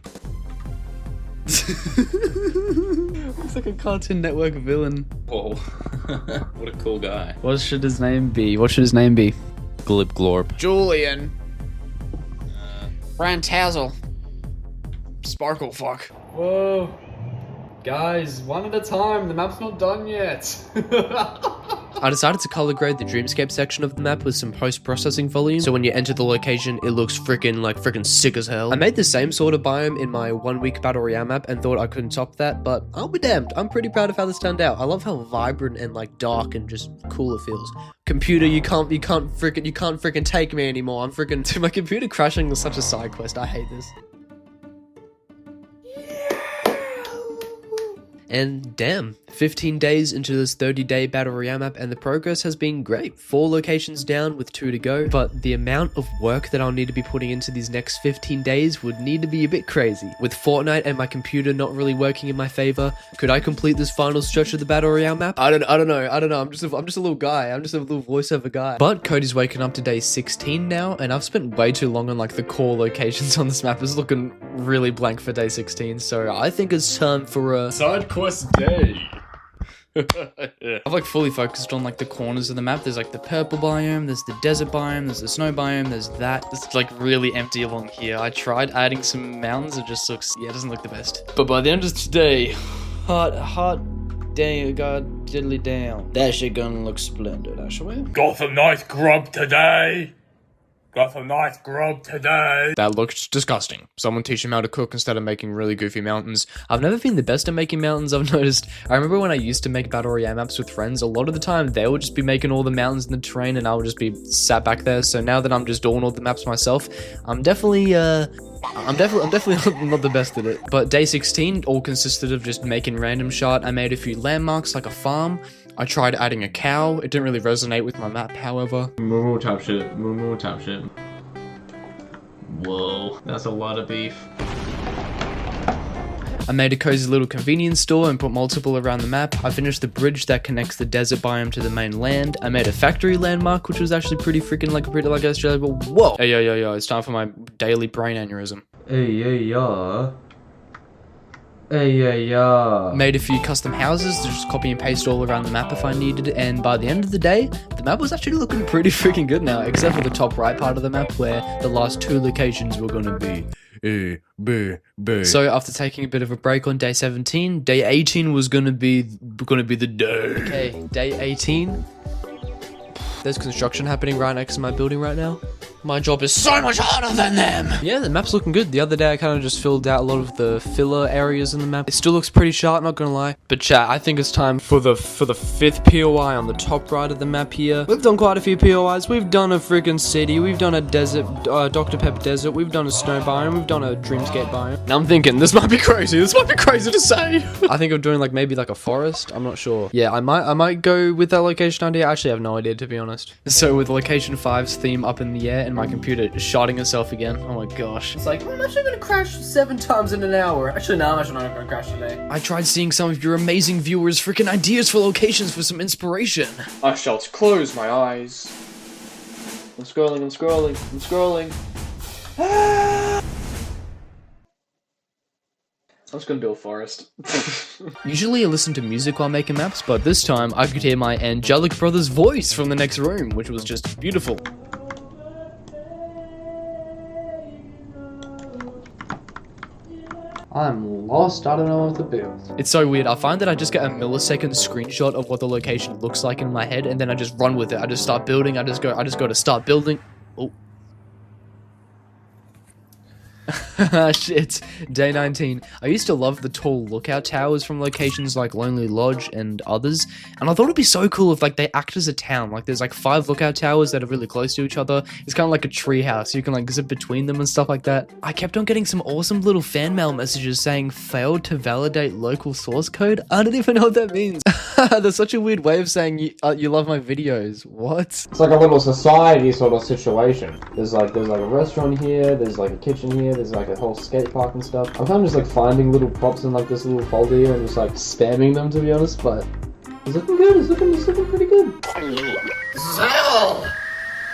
A: Looks like a Cartoon Network villain.
F: Whoa. What a cool guy.
A: What should his name be? What should his name be?
F: Glib Glorp.
A: Julian. Rantazzle. Sparkle fuck.
J: Whoa. Guys, one at a time. The map's not done yet.
A: I decided to color grade the dreamscape section of the map with some post-processing volume, so when you enter the location, it looks freaking sick as hell. I made the same sort of biome in my 1 week Battle Royale map and thought I couldn't top that, but I'll be damned. I'm pretty proud of how this turned out. I love how vibrant and like dark and just cool it feels. Computer, you can't freaking take me anymore. I'm freaking, dude, my computer crashing was such a side quest. I hate this. And damn, 15 days into this 30-day Battle Royale map and the progress has been great. 4 locations down with 2 to go, but the amount of work that I'll need to be putting into these next 15 days would need to be a bit crazy. With Fortnite and my computer not really working in my favor, could I complete this final stretch of the Battle Royale map? I don't know. I'm just a little guy. I'm just a little voiceover guy. But Cody's waking up to day 16 now, and I've spent way too long on like the core locations on this map. It's looking really blank for day 16, so I think it's time for a
J: Side quest day.
A: I've like fully focused on like the corners of the map. There's like the purple biome, there's the desert biome, there's the snow biome, there's that. It's like really empty along here. I tried adding some mountains, it just looks, yeah, it doesn't look the best. But by the end of today, hot dang, god diddly down. That shit gonna look splendid, actually.
E: Got some nice grub today.
A: That looked disgusting. Someone teach him how to cook instead of making really goofy mountains. I've never been the best at making mountains, I've noticed. I remember when I used to make Battle Royale maps with friends, a lot of the time they would just be making all the mountains in the terrain and I would just be sat back there. So now that I'm just doing all the maps myself, I'm definitely not the best at it. But day 16 all consisted of just making random shot. I made a few landmarks like a farm. I tried adding a cow. It didn't really resonate with my map, however.
J: Moo top shit. Moo top shit. Whoa, that's a lot of beef.
A: I made a cozy little convenience store and put multiple around the map. I finished the bridge that connects the desert biome to the main land. I made a factory landmark, which was actually pretty freaking like Australia, but whoa! Hey, yo, it's time for my daily brain aneurysm. Made a few custom houses to just copy and paste all around the map if I needed, and by the end of the day, the map was actually looking pretty freaking good now, except for the top right part of the map where the last 2 locations were gonna be. So after taking a bit of a break on day 17, day 18 was gonna be the day. Okay, day 18. There's construction happening right next to my building right now. My job is so much harder than them! Yeah, the map's looking good. The other day I kind of just filled out a lot of the filler areas in the map. It still looks pretty sharp, not gonna lie. But chat, I think it's time for the 5th POI on the top right of the map here. We've done quite a few POIs. We've done a freaking city. We've done a desert, Dr. Pepper desert. We've done a snow biome. We've done a dreamscape biome. Now I'm thinking, this might be crazy. This might be crazy to say. I think I'm doing like maybe like a forest. I'm not sure. Yeah, I might go with that location idea. I actually have no idea, to be honest. So with location 5's theme up in the air and my computer shotting itself again. Oh my gosh. It's like, I'm actually gonna crash 7 times in an hour. Actually, no, I'm actually not gonna crash today. I tried seeing some of your amazing viewers' freaking ideas for locations for some inspiration. I shall close my eyes. I'm scrolling. Ah! I'm just gonna build a forest. Usually I listen to music while making maps, but this time I could hear my angelic brother's voice from the next room, which was just beautiful. I'm lost, I don't know what to build. It's so weird, I find that I just get a millisecond screenshot of what the location looks like in my head, and then I just run with it. I just start building, I just go to start building. Oh. Shit. Day 19. I used to love the tall lookout towers from locations like Lonely Lodge and others, and I thought it'd be so cool if like they act as a town. Like there's like 5 lookout towers that are really close to each other. It's kind of like a tree house. You can like zip between them and stuff like that. I kept on getting some awesome little fan mail messages saying failed to validate local source code. I don't even know what that means. That's such a weird way of saying you love my videos. What?
E: It's like a little society sort of situation. There's like a restaurant here, there's like a kitchen here, there's like a whole skate park and stuff. I'm kind of just like finding little props in like this little folder here and just like spamming them, to be honest, but it's looking good, it's looking pretty good.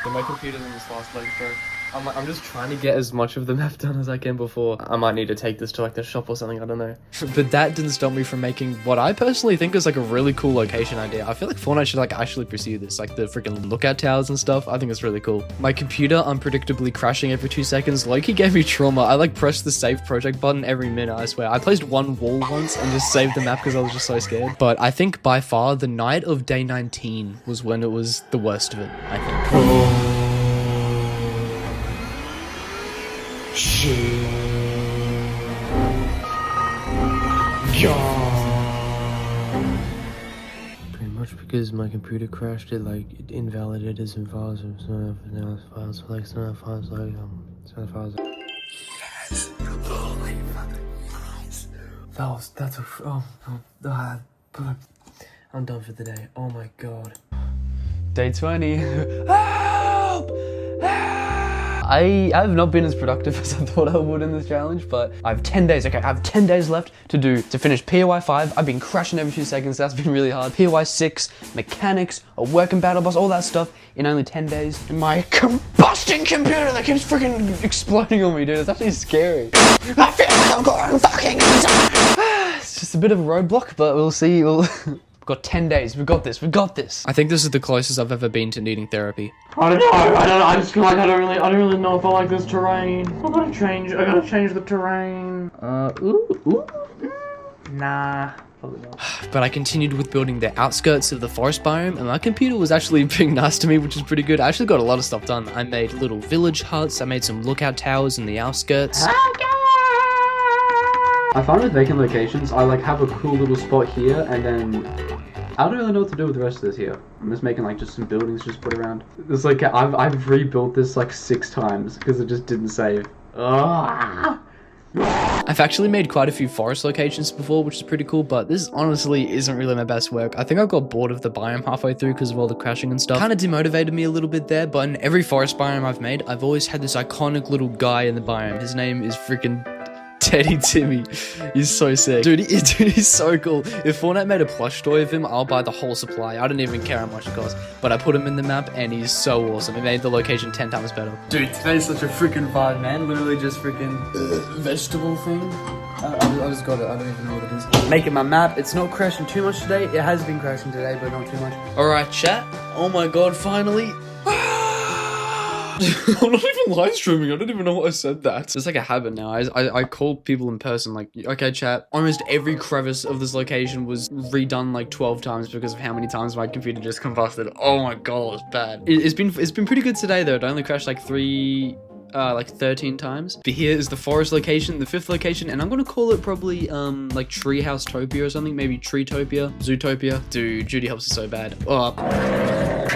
H: My computer's in this last leg, bro. I'm just trying to get as much of the map done as I can before. I might need to take this to like the shop or something, I don't know.
A: But that didn't stop me from making what I personally think is like a really cool location idea. I feel like Fortnite should like actually pursue this, like the freaking lookout towers and stuff. I think it's really cool. My computer unpredictably crashing every 2 seconds. Loki gave me trauma. I like pressed the save project button every minute, I swear. I placed one wall once and just saved the map because I was just so scared. But I think by far the night of day 19 was when it was the worst of it, I think.
H: Pretty much because my computer crashed, it like it invalidated some files and some other files like some other files like some other files. Yes, holy fucking Christ. That's a I'm done for the day. Oh my god. Day 20. Help! I have not been as productive as I thought I would in this challenge, but I have 10 days. Okay, I have 10 days left to finish POI 5. I've been crashing every 2 seconds. That's been really hard. POI 6, mechanics, a working battle boss, all that stuff in only 10 days. And my combusting computer that keeps freaking exploding on me, dude. It's actually scary. I feel like I'm going fucking insane. It's just a bit of a roadblock, but we'll see. We've got 10 days. We got this. We got this.
A: I think this is the closest I've ever been to needing therapy.
H: I don't know. I just feel like I don't really know if I like this terrain. I gotta change the terrain. Nah. Probably not.
A: But I continued with building the outskirts of the forest biome, and my computer was actually being nice to me, which is pretty good. I actually got a lot of stuff done. I made little village huts. I made some lookout towers in the outskirts.
H: I find with vacant locations, I like have a cool little spot here, and then I don't really know what to do with the rest of this here. I'm just making like just some buildings just put around. It's like I've rebuilt this like 6 times because it just didn't save.
A: I've actually made quite a few forest locations before, which is pretty cool, but this honestly isn't really my best work. I think I got bored of the biome halfway through because of all the crashing and stuff. Kind of demotivated me a little bit there, but in every forest biome I've made, I've always had this iconic little guy in the biome. His name is freaking Teddy Timmy. He's so sick. Dude, he's so cool. If Fortnite made a plush toy of him, I'll buy the whole supply. I don't even care how much it costs. But I put him in the map and he's so awesome. It made the location 10 times better.
G: Dude, today's such a freaking vibe, man. Literally just freaking vegetable thing. I just got it. I don't even know what it is. Making my map. It's not crashing too much today. It has been crashing today, but not too much.
A: Alright, chat. Oh my god, finally. I'm not even live streaming. I don't even know what I said that. It's like a habit now. I call people in person like, okay, chat. Almost every crevice of this location was redone like 12 times because of how many times my computer just combusted. Oh my god, it was bad. It's been pretty good today though. It only crashed like 13 times. But here is the forest location, the 5th location, and I'm gonna call it probably like Treehouse Topia or something, maybe Treetopia, Zootopia. Dude, Judy helps is so bad.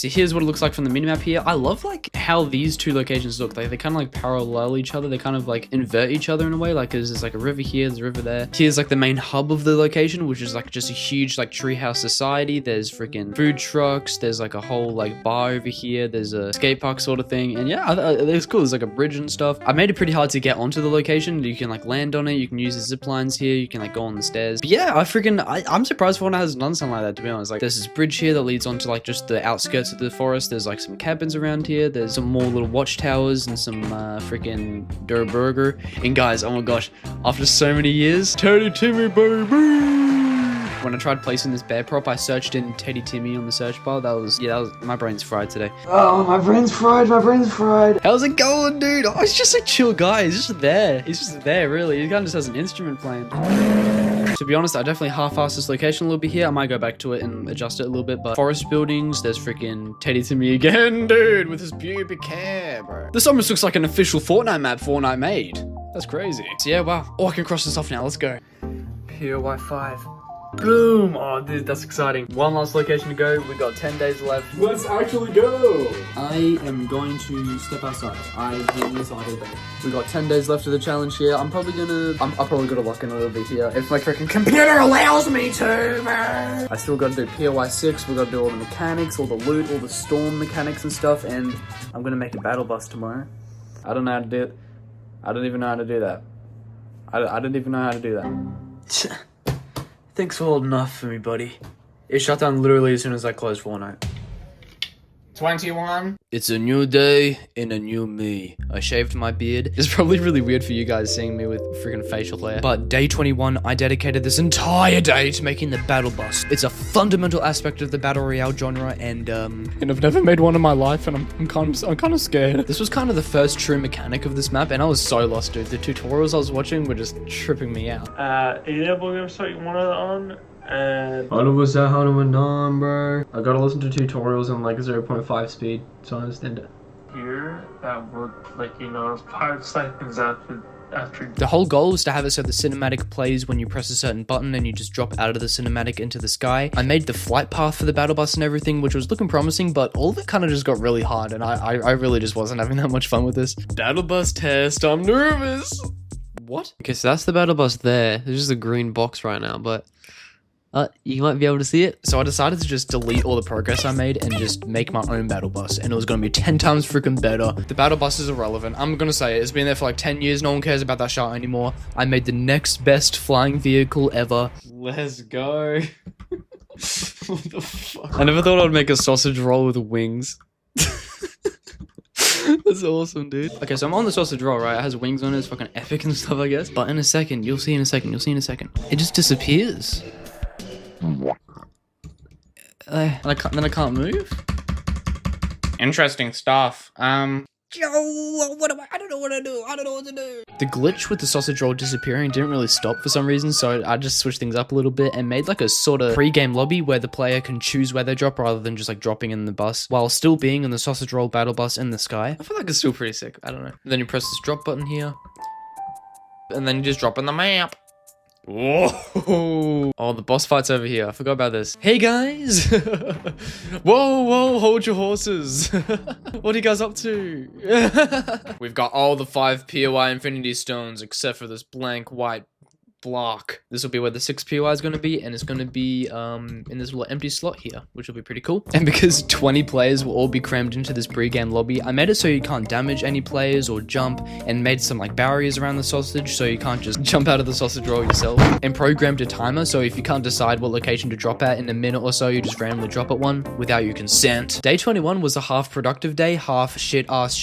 A: So here's what it looks like from the minimap here. I love like how these 2 locations look. Like they kind of like parallel each other. They kind of like invert each other in a way. Like there's like a river here, there's a river there. Here's like the main hub of the location, which is like just a huge like treehouse society. There's freaking food trucks. There's like a whole like bar over here. There's a skate park sort of thing. And yeah, it's cool. There's like a bridge and stuff. I made it pretty hard to get onto the location. You can like land on it. You can use the zip lines here. You can like go on the stairs. But yeah, I'm surprised Fortnite hasn't done something like that, to be honest. Like there's this bridge here that leads onto like just the outskirts of the forest. There's like some cabins around here. There's some more little watchtowers and some freaking Der Burger. And guys, oh my gosh, after so many years, Teddy Timmy, baby! When I tried placing this bear prop, I searched in Teddy Timmy on the search bar. That was my brain's fried today.
H: Oh, my brain's fried.
A: How's it going, dude? Oh, he's just a chill guy. He's just there, really. He kind of just has an instrument playing. To be honest, I definitely half-assed this location a little bit here. I might go back to it and adjust it a little bit, but forest buildings, there's freaking Teddy Timmy again, dude, with his pubic hair, bro. This almost looks like an official Fortnite map Fortnite made. That's crazy. So yeah, wow. Oh, I can cross this off now. Let's go.
H: POI 5. Boom! Oh, dude, that's exciting. One last location to go. We got 10 days left.
E: Let's actually go!
H: I am going to step outside. I've been inside all day. We got 10 days left of the challenge here. I'm probably gonna lock in a little bit here if my freaking computer allows me to, man. I still gotta do POI 6. We gotta do all the mechanics, all the loot, all the storm mechanics and stuff, and I'm gonna make a battle bus tomorrow. I don't know how to do it. I don't even know how to do that. I don't even know how to do that. Thanks for holding off for me, buddy. It shut down literally as soon as I closed Fortnite.
A: 21. It's a new day and a new me. I shaved my beard. It's probably really weird for you guys seeing me with freaking facial hair. But day 21, I dedicated this entire day to making the battle bus. It's a fundamental aspect of the battle royale genre, and I've never made one in my life, and I'm kind of scared. This was kind of the first true mechanic of this map, and I was so lost, dude. The tutorials I was watching were just tripping me out.
K: Yeah, we're gonna start one on. And
H: how do we done, bro? I gotta listen to tutorials on like 0.5 speed, so I understand it.
K: here that would, like, you know, 5 seconds after.
A: The whole goal was to have it so the cinematic plays when you press a certain button and you just drop out of the cinematic into the sky. I made the flight path for the battle bus and everything, which was looking promising, but all of it kind of just got really hard, and I really just wasn't having that much fun with this. Battle bus test, I'm nervous. What?
L: Okay, so that's the battle bus there. There's just a green box right now, but you might be able to see it.
A: So I decided to just delete all the progress I made and just make my own battle bus, and it was going to be 10 times freaking better. The battle bus is irrelevant. I'm going to say it. It's been there for like 10 years. No one cares about that shot anymore. I made the next best flying vehicle ever.
J: Let's go. What the fuck? I never thought I'd make a sausage roll with wings. That's awesome, dude.
A: Okay, so I'm on the sausage roll, right? It has wings on it. It's fucking epic and stuff, I guess. But in a second, you'll see in a second. It just disappears. And then I can't move.
J: Interesting stuff.
A: Yo, what am I don't know what to do. I don't know what to do. The glitch with the sausage roll disappearing didn't really stop for some reason, so I just switched things up a little bit and made like a sort of pre-game lobby where the player can choose where they drop rather than just like dropping in the bus while still being in the sausage roll battle bus in the sky. I feel like it's still pretty sick. I don't know. And then you press this drop button here, and then you just drop in the map. Whoa! Oh, the boss fight's over here. I forgot about this. Hey guys! Whoa, hold your horses. What are you guys up to? We've got all the 5 POI Infinity Stones except for this blank white block. This will be where the 6 POI is going to be, and it's going to be in this little empty slot here, which will be pretty cool. And because 20 players will all be crammed into this pre-game lobby, I made it so you can't damage any players or jump, and made some like barriers around the sausage so you can't just jump out of the sausage roll yourself, and programmed a timer so if you can't decide what location to drop at in a minute or so, you just randomly drop at one without your consent. Day 21 was a half productive day, half shit was a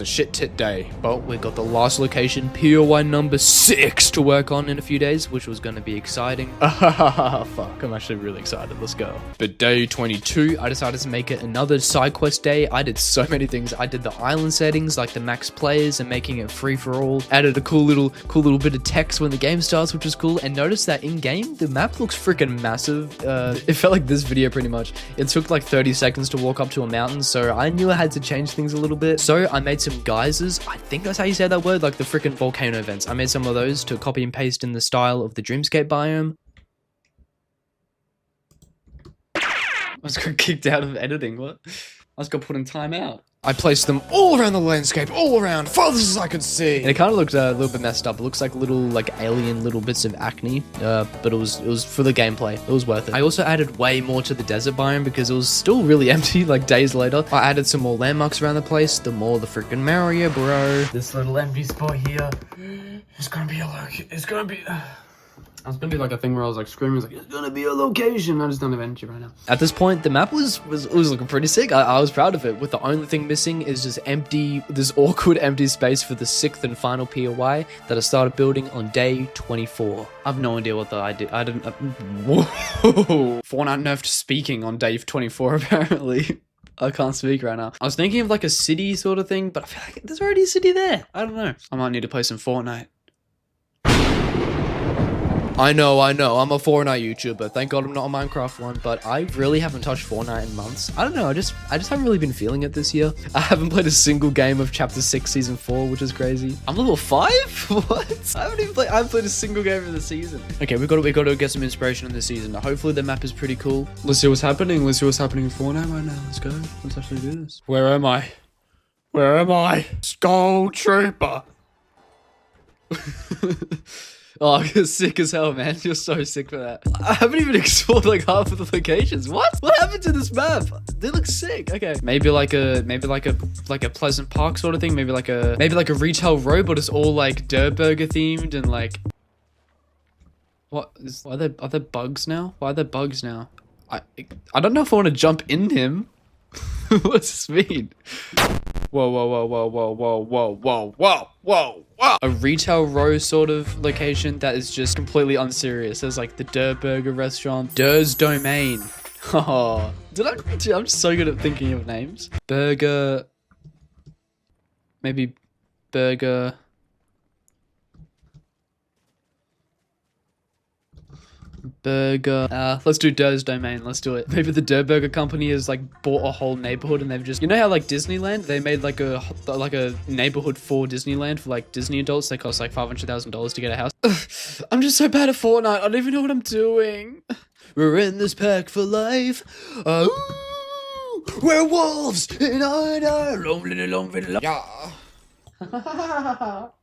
A: shit tit day. But we got the last location, POI number 6 to work on in a few days, which was going to be exciting. Fuck, I'm actually really excited. Let's go. But day 22, I decided to make it another side quest day. I did so many things. I did the island settings, like the max players and making it free for all. Added a cool little bit of text when the game starts, which was cool. And notice that in game, the map looks freaking massive. It felt like this video pretty much. It took like 30 seconds to walk up to a mountain, so I knew I had to change things a little bit. So I made some geysers. I think that's how you say that word, like the freaking volcano vents. I made some of those to copy and paste in the style of the dreamscape biome.
J: I just got kicked out of editing. What? I just got put in timeout.
A: I placed them all around the landscape, all around, farthest as I could see. And it kind of looked a little bit messed up. It looks like little, like alien little bits of acne, but it was for the gameplay. It was worth it. I also added way more to the desert biome because it was still really empty, like days later. I added some more landmarks around the place. The more the freaking merrier, bro.
H: This little empty spot here, it's gonna be like a thing where I was like screaming, like, it's gonna be a location. I just don't have energy right now.
A: At this point, the map was looking pretty sick. I was proud of it. With the only thing missing is just this awkward empty space for the 6th and final POI that I started building on day 24. I have no idea what I didn't. Whoa! Fortnite nerfed speaking on day 24 apparently. I can't speak right now. I was thinking of like a city sort of thing, but I feel like there's already a city there. I don't know. I might need to play some Fortnite. I know, I'm a Fortnite YouTuber. Thank God I'm not a Minecraft one, but I really haven't touched Fortnite in months. I don't know, I just haven't really been feeling it this year. I haven't played a single game of Chapter 6 Season 4, which is crazy. I'm level 5? What? I haven't played a single game of the season. Okay, we got to get some inspiration in this season. Hopefully the map is pretty cool. Let's see what's happening. Let's see what's happening in Fortnite right now. Let's go. Let's actually do this. Where am I? Where am I? Skull Trooper. Oh, you're sick as hell, man. You're so sick for that. I haven't even explored like half of the locations. What happened to this map? They look sick. Okay, maybe like a Pleasant Park sort of thing. Maybe like a retail row, but it's all like Dirt Burger themed and like. Are there bugs now? Why are there bugs now? I don't know if I want to jump in him. What's this mean? Whoa. A retail row sort of location that is just completely unserious. There's like the Dirt Burger restaurant, Dur's Domain. Oh, I'm just so good at thinking of names. Burger. Maybe Burger. Let's do Dur's Domain. Let's do it. Maybe the Dirt Burger company has like bought a whole neighborhood and they've just, you know how like Disneyland, they made like a neighborhood for Disneyland for like Disney adults. They cost like $500,000 to get a house. I'm just so bad at Fortnite. I don't even know what I'm doing. We're in this pack for life. We're wolves in our lonely. Yeah.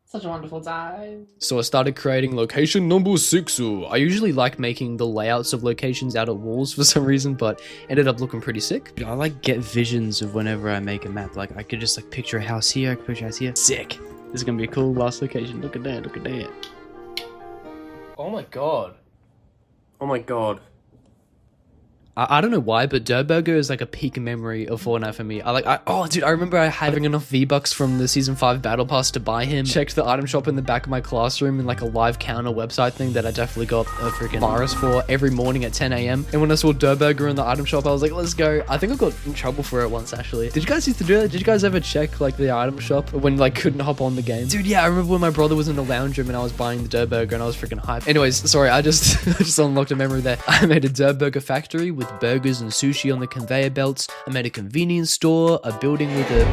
H: Such a wonderful time.
A: So I started creating location number 6. I usually like making the layouts of locations out of walls for some reason, but ended up looking pretty sick. I like get visions of whenever I make a map. Like I could just like picture a house here, I could picture a house here. Sick. This is gonna be a cool last location. Look at that, look at that.
J: Oh my god. Oh my god.
A: I don't know why, but Dirt Burger is like a peak memory of Fortnite for me. Oh dude, I remember having enough V-Bucks from the Season 5 Battle Pass to buy him. Checked the item shop in the back of my classroom in like a live counter website thing that I definitely got a freaking virus for every morning at 10 AM. And when I saw Dirt Burger in the item shop, I was like, let's go. I think I got in trouble for it once actually. Did you guys used to do that? Did you guys ever check like the item shop when like couldn't hop on the game? Dude, yeah, I remember when my brother was in the lounge room and I was buying the Dirt Burger and I was freaking hyped. Anyways, sorry, I just unlocked a memory there. I made a Dirt Burger factory with burgers and sushi on the conveyor belts. I made a convenience store, a building with a...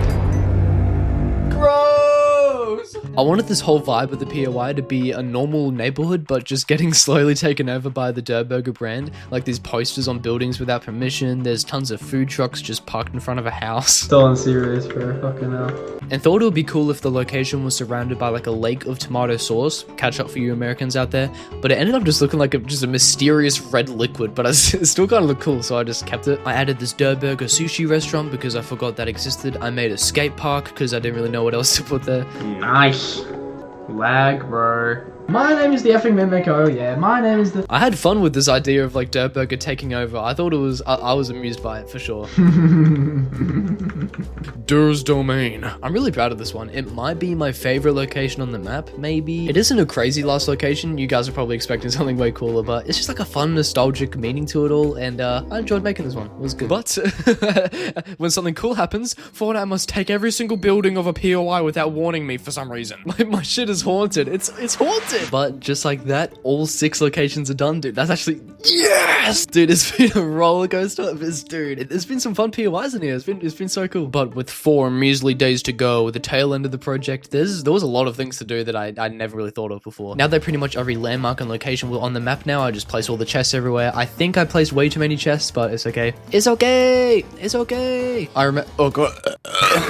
A: Gross! I wanted this whole vibe of the POI to be a normal neighborhood, but just getting slowly taken over by the Dirt Burger brand. Like these posters on buildings without permission, there's tons of food trucks just parked in front of a house.
H: Still unserious, bro. Fucking hell.
A: And thought it would be cool if the location was surrounded by like a lake of tomato sauce. Catch up for you Americans out there. But it ended up just looking like just a mysterious red liquid, but it still kind of looked cool, so I just kept it. I added this Dirt Burger sushi restaurant because I forgot that existed. I made a skate park because I didn't really know what else to put there.
H: Nice. Lag, bro. My name is the effing Mimico, oh yeah. My name is the...
A: I had fun with this idea of like Dirt Burger taking over. I thought it was... I was amused by it for sure. Dur's Domain. I'm really proud of this one. It might be my favorite location on the map, maybe. It isn't a crazy last location. You guys are probably expecting something way cooler, but it's just like a fun, nostalgic meaning to it all, and I enjoyed making this one. It was good. But when something cool happens, Fortnite must take every single building of a POI without warning me for some reason. My shit is haunted. It's haunted. But just like that, all 6 locations are done, dude. That's actually... Yes! Dude, it's been a roller coaster. Dude, there's been some fun POIs in here. It's been so cool. But with 4 measly days to go, with the tail end of the project, there was a lot of things to do that I never really thought of before. Now that pretty much every landmark and location will on the map now, I just place all the chests everywhere. I think I placed way too many chests, but it's okay. It's okay! It's okay! Oh god.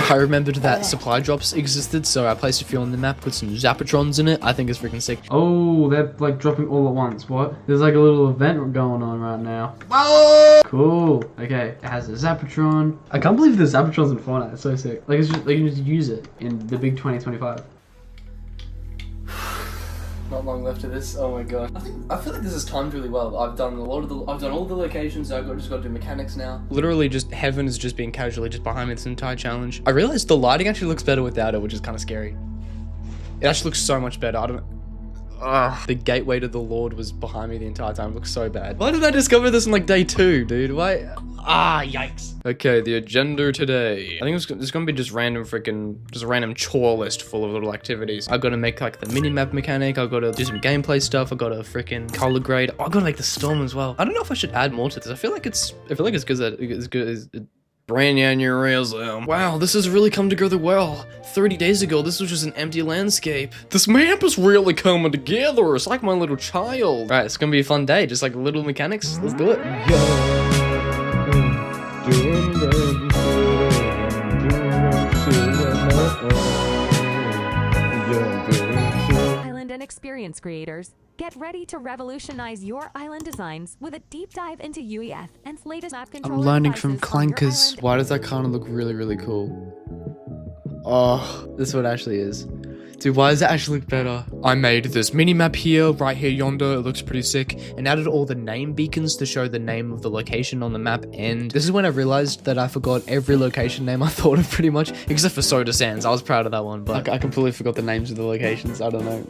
A: I remembered that supply drops existed, so I placed a few on the map, put some Zapatrons in it. I think it's freaking sick.
H: Oh, they're like dropping all at once. What? There's like a little event going on right now. Oh! Cool. Okay, it has a Zapatron. I can't believe there's Zapatrons in Fortnite. It's so sick. Like, it's just, they can just use it in the big 2025.
A: Not long left of this. Oh my god. I feel like this is timed really well. I've done all the locations. I've just got to do mechanics now. Literally, just heaven is just being casually just behind me this entire challenge. I realized the lighting actually looks better without it, which is kind of scary. It actually looks so much better. I don't know. The gateway to the Lord was behind me the entire time. It looks so bad. Why did I discover this in like day 2, dude? Why? Yikes. Okay, the agenda today. I think it's gonna be just random just a random chore list full of little activities. I gotta make like the mini map mechanic. I gotta do some gameplay stuff. I gotta freaking color grade. I gotta make the storm as well. I don't know if I should add more to this. I feel like it's good as brand new rails. Wow, this has really come together well. 30 days ago, this was just an empty landscape. This map is really coming together. It's like my little child. Right, it's gonna be a fun day. Just like little mechanics. Let's do it.
M: Island and experience creators, get ready to revolutionize your island designs with a deep dive into UEFn's latest map controller.
A: I'm learning from
M: devices on your
A: clankers.
M: island.
A: Why does that kind of look really, really cool? Oh, this is what it actually is. Dude, why does it actually look better? I made this mini map here, right here yonder. It looks pretty sick. And added all the name beacons to show the name of the location on the map. And this is when I realized that I forgot every location name I thought of pretty much. Except for Soda Sands. I was proud of that one. But I completely forgot the names of the locations. I don't know.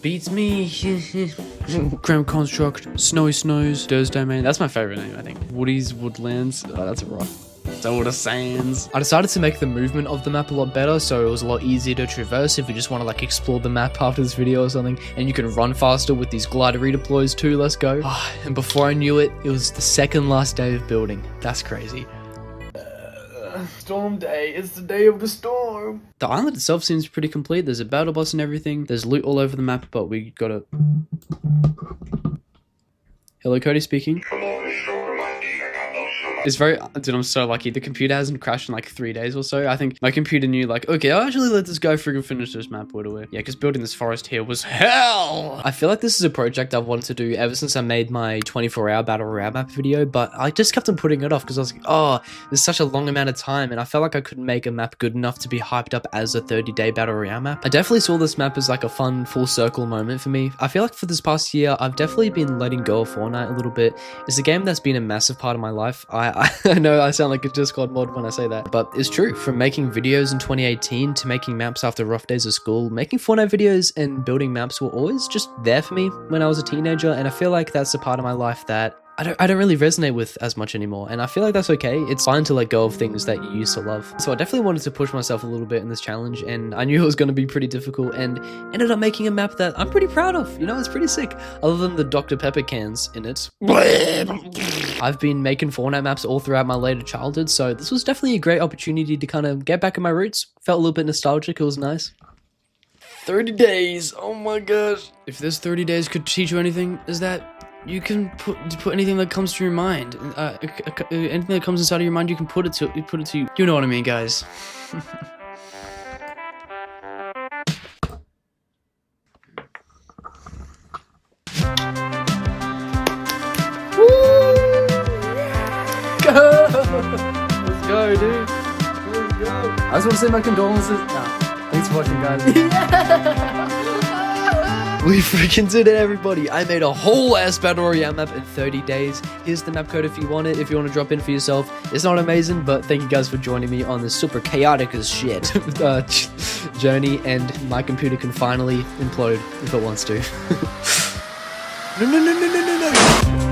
A: Beats me. Cram Construct, Snowy Snows, Thursday Main. That's my favorite name, I think. Woody's Woodlands. Oh, that's rough. Soda Sands. I decided to make the movement of the map a lot better, so it was a lot easier to traverse if you just want to like explore the map after this video or something. And you can run faster with these glider redeploys too. Let's go. And before I knew it, it was the second last day of building. That's crazy.
G: Storm day. It's the day of the storm.
A: The island itself seems pretty complete. There's a battle bus and everything. There's loot all over the map, but we gotta... Hello, Cody speaking. It's very, dude, I'm so lucky. The computer hasn't crashed in like 3 days or so. I think my computer knew like, okay, I'll actually let this guy friggin' finish this map, by the way. Yeah, because building this forest here was hell. I feel like this is a project I've wanted to do ever since I made my 24-hour Battle Royale map video, but I just kept on putting it off because I was like, oh, there's such a long amount of time, and I felt like I couldn't make a map good enough to be hyped up as a 30-day Battle Royale map. I definitely saw this map as like a fun full circle moment for me. I feel like for this past year, I've definitely been letting go of Fortnite a little bit. It's a game that's been a massive part of my life. I know I sound like a Discord mod when I say that, but it's true. From making videos in 2018 to making maps after rough days of school, making Fortnite videos and building maps were always just there for me when I was a teenager, and I feel like that's a part of my life that I don't really resonate with as much anymore, and I feel like that's okay. It's fine to let go of things that you used to love. So I definitely wanted to push myself a little bit in this challenge, and I knew it was going to be pretty difficult, and ended up making a map that I'm pretty proud of. You know, it's pretty sick. Other than the Dr. Pepper cans in it. I've been making Fortnite maps all throughout my later childhood, so this was definitely a great opportunity to kind of get back in my roots. Felt a little bit nostalgic. It was nice. 30 days. Oh my gosh. If this 30 days could teach you anything, is that you can put anything that comes to your mind. Anything that comes inside of your mind, you can put it to you. You know what I mean, guys.
G: Let's go, dude. Let's go. I just want to say my condolences. Nah. Thanks for watching, guys.
A: We freaking did it, everybody. I made a whole ass Battle Royale map in 30 days. Here's the map code if you want it, if you want to drop in for yourself. It's not amazing, but thank you guys for joining me on this super chaotic as shit journey, and my computer can finally implode if it wants to. No.